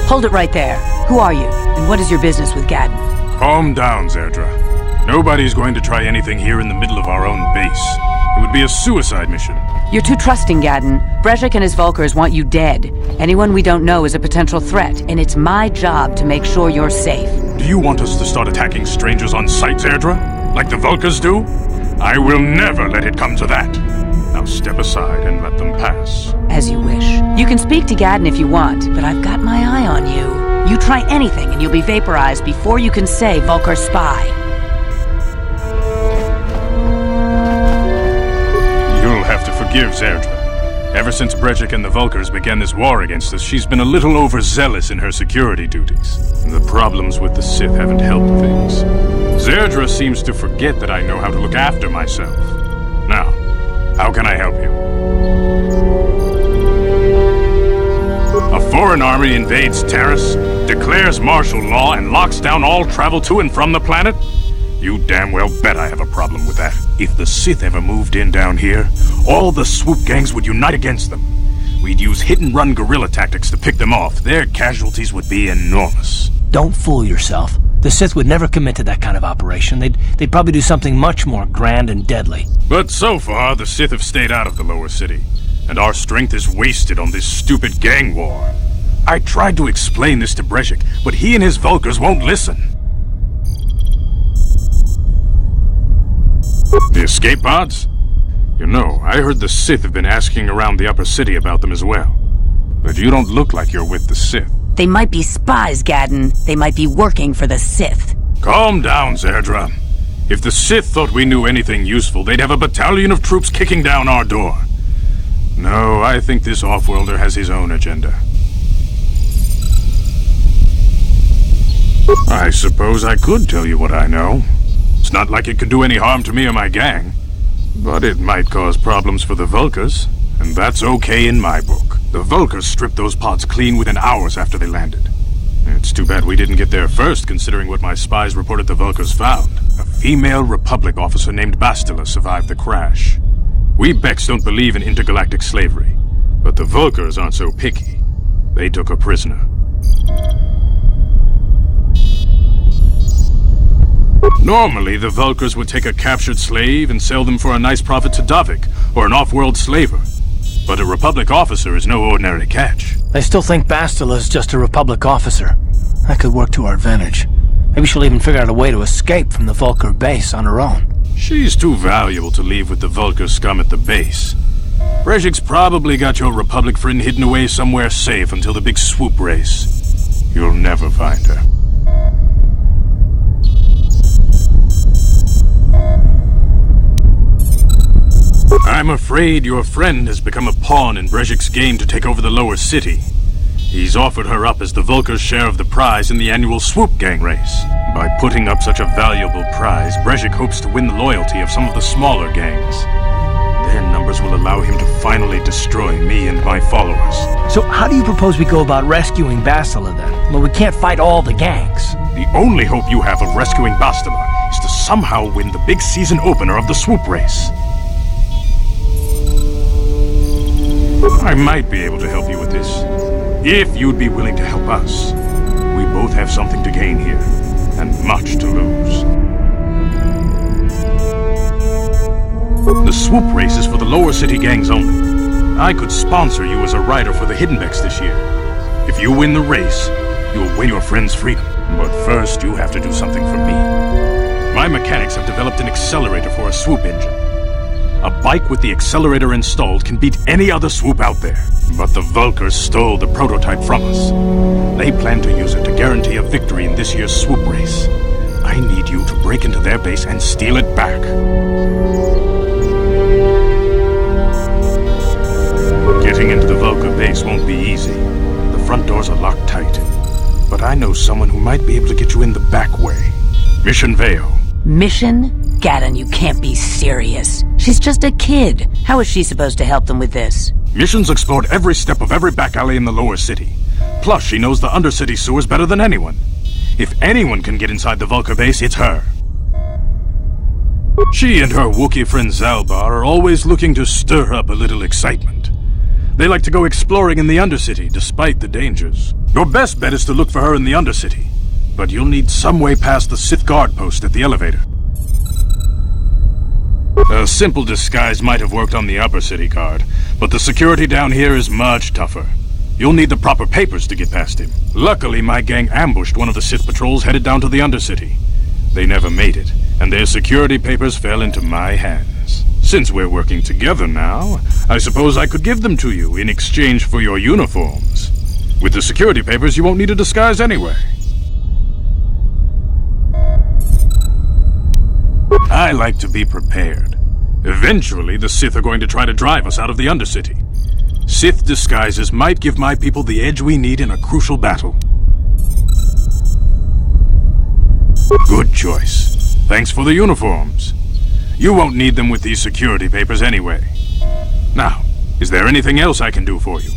Hold it right there. Who are you, and what is your business with Gadden? Calm down, Zerdra. Nobody's going to try anything here in the middle of our own base. It would be a suicide mission. You're too trusting, Gadden. Brezhik and his Vulkars want you dead. Anyone we don't know is a potential threat, and it's my job to make sure you're safe. Do you want us to start attacking strangers on sight, Zerdra? Like the Vulkars do? I will never let it come to that. Now step aside and let them pass. As you wish. You can speak to Gadden if you want, but I've got my eye on you. You try anything and you'll be vaporized before you can say Vulkar spy. You'll have to forgive Zerdra. Ever since Brezhik and the Vulkars began this war against us, she's been a little overzealous in her security duties. The problems with the Sith haven't helped things. Zerdra seems to forget that I know how to look after myself. Now, how can I help you? A foreign army invades Taris, declares martial law, and locks down all travel to and from the planet? You damn well bet I have a problem with that. If the Sith ever moved in down here, all the swoop gangs would unite against them. We'd use hit-and-run guerrilla tactics to pick them off. Their casualties would be enormous. Don't fool yourself. The Sith would never commit to that kind of operation. They'd probably do something much more grand and deadly. But so far, the Sith have stayed out of the lower city, and our strength is wasted on this stupid gang war. I tried to explain this to Brezhik, but he and his Vulkars won't listen. The escape pods? You know, I heard the Sith have been asking around the upper city about them as well. But you don't look like you're with the Sith. They might be spies, Gadden. They might be working for the Sith. Calm down, Zerdra. If the Sith thought we knew anything useful, they'd have a battalion of troops kicking down our door. No, I think this off-worlder has his own agenda. I suppose I could tell you what I know. It's not like it could do any harm to me or my gang. But it might cause problems for the Vulkars, and that's okay in my book. The Vulkars stripped those pods clean within hours after they landed. It's too bad we didn't get there first, considering what my spies reported the Vulkars found. A female Republic officer named Bastila survived the crash. We Beks don't believe in intergalactic slavery, but the Vulkars aren't so picky. They took her prisoner. Normally, the Vulkars would take a captured slave and sell them for a nice profit to Davik, or an off-world slaver. But a Republic officer is no ordinary catch. I still think Bastila is just a Republic officer. That could work to our advantage. Maybe she'll even figure out a way to escape from the Vulkar base on her own. She's too valuable to leave with the Vulkar scum at the base. Brezhik's probably got your Republic friend hidden away somewhere safe until the big swoop race. You'll never find her. I'm afraid your friend has become a pawn in Brezhik's game to take over the lower city. He's offered her up as the Vulkar's share of the prize in the annual swoop gang race. By putting up such a valuable prize, Brezhik hopes to win the loyalty of some of the smaller gangs. Their numbers will allow him to finally destroy me and my followers. So how do you propose we go about rescuing Bastila then? Well, we can't fight all the gangs. The only hope you have of rescuing Bastila is to somehow win the big season opener of the swoop race. I might be able to help you with this, if you'd be willing to help us. We both have something to gain here, and much to lose. The swoop race is for the lower city gangs only. I could sponsor you as a rider for the Hidden Beks this year. If you win the race, you'll win your friend's freedom. But first, you have to do something for me. My mechanics have developed an accelerator for a swoop engine. A bike with the accelerator installed can beat any other swoop out there. But the Vulkars stole the prototype from us. They plan to use it to guarantee a victory in this year's swoop race. I need you to break into their base and steal it back. Getting into the Vulkar base won't be easy. The front doors are locked tight. But I know someone who might be able to get you in the back way. Mission Veo. Mission? Gadden, you can't be serious. She's just a kid. How is she supposed to help them with this? Mission's explored every step of every back alley in the lower city. Plus, she knows the undercity sewers better than anyone. If anyone can get inside the Vulkar base, it's her. She and her Wookiee friend Zalbar are always looking to stir up a little excitement. They like to go exploring in the Undercity, despite the dangers. Your best bet is to look for her in the Undercity. But you'll need some way past the Sith guard post at the elevator. A simple disguise might have worked on the Upper City guard, but the security down here is much tougher. You'll need the proper papers to get past him. Luckily, my gang ambushed one of the Sith patrols headed down to the Undercity. They never made it, and their security papers fell into my hands. Since we're working together now, I suppose I could give them to you in exchange for your uniforms. With the security papers, you won't need a disguise anyway. I like to be prepared. Eventually, the Sith are going to try to drive us out of the Undercity. Sith disguises might give my people the edge we need in a crucial battle. Good choice. Thanks for the uniforms. You won't need them with these security papers anyway. Now, is there anything else I can do for you?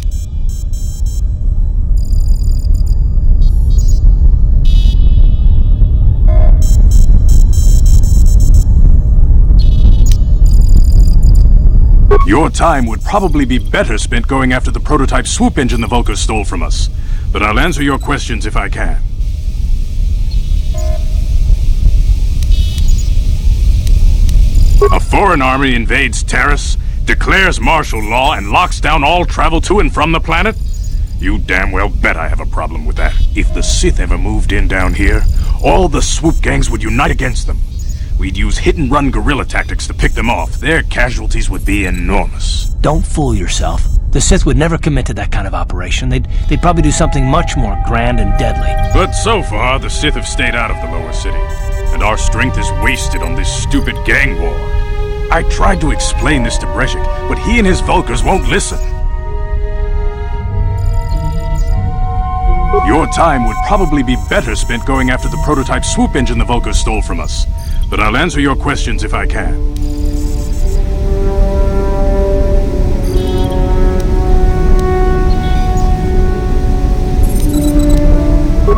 Your time would probably be better spent going after the prototype swoop engine the Vulkars stole from us. But I'll answer your questions if I can. A foreign army invades Terrace, declares martial law, and locks down all travel to and from the planet? You damn well bet I have a problem with that. If the Sith ever moved in down here, all the swoop gangs would unite against them. We'd use hit-and-run guerrilla tactics to pick them off. Their casualties would be enormous. Don't fool yourself. The Sith would never commit to that kind of operation. They'd probably do something much more grand and deadly. But so far, the Sith have stayed out of the lower city, and our strength is wasted on this stupid gang war. I tried to explain this to Breshik, but he and his Vulkars won't listen. Your time would probably be better spent going after the prototype swoop engine the Vulkars stole from us. But I'll answer your questions if I can.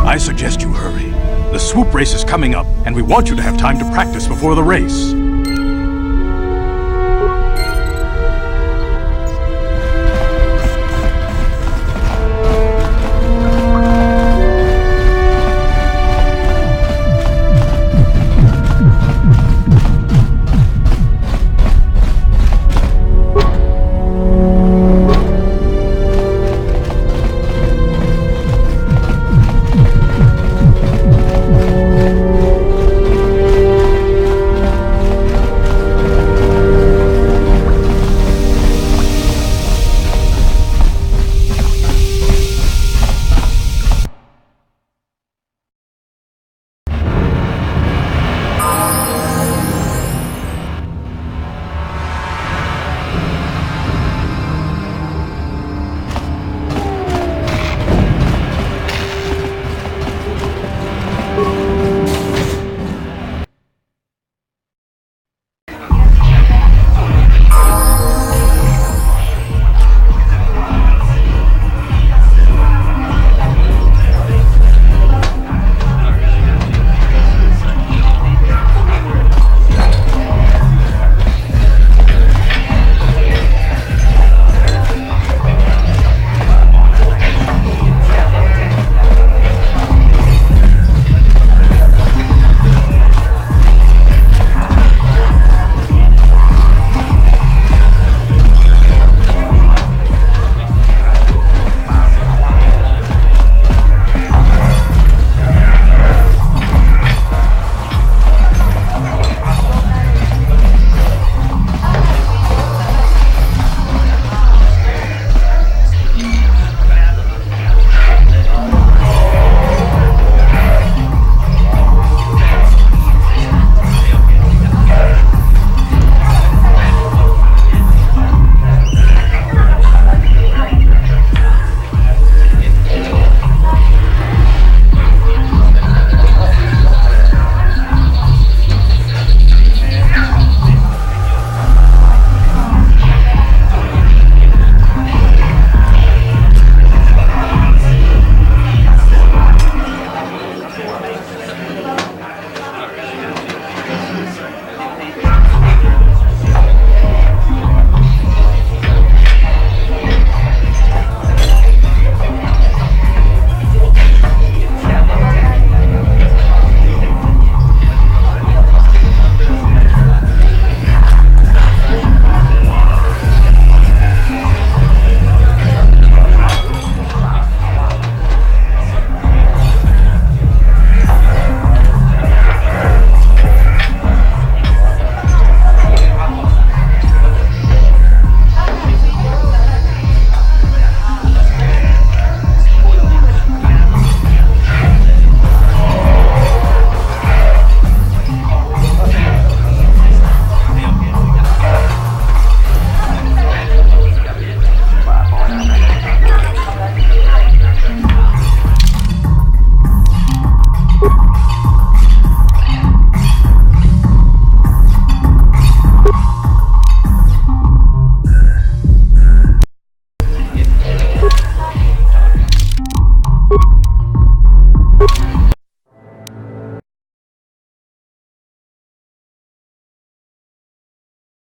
I suggest you hurry. The swoop race is coming up, and we want you to have time to practice before the race.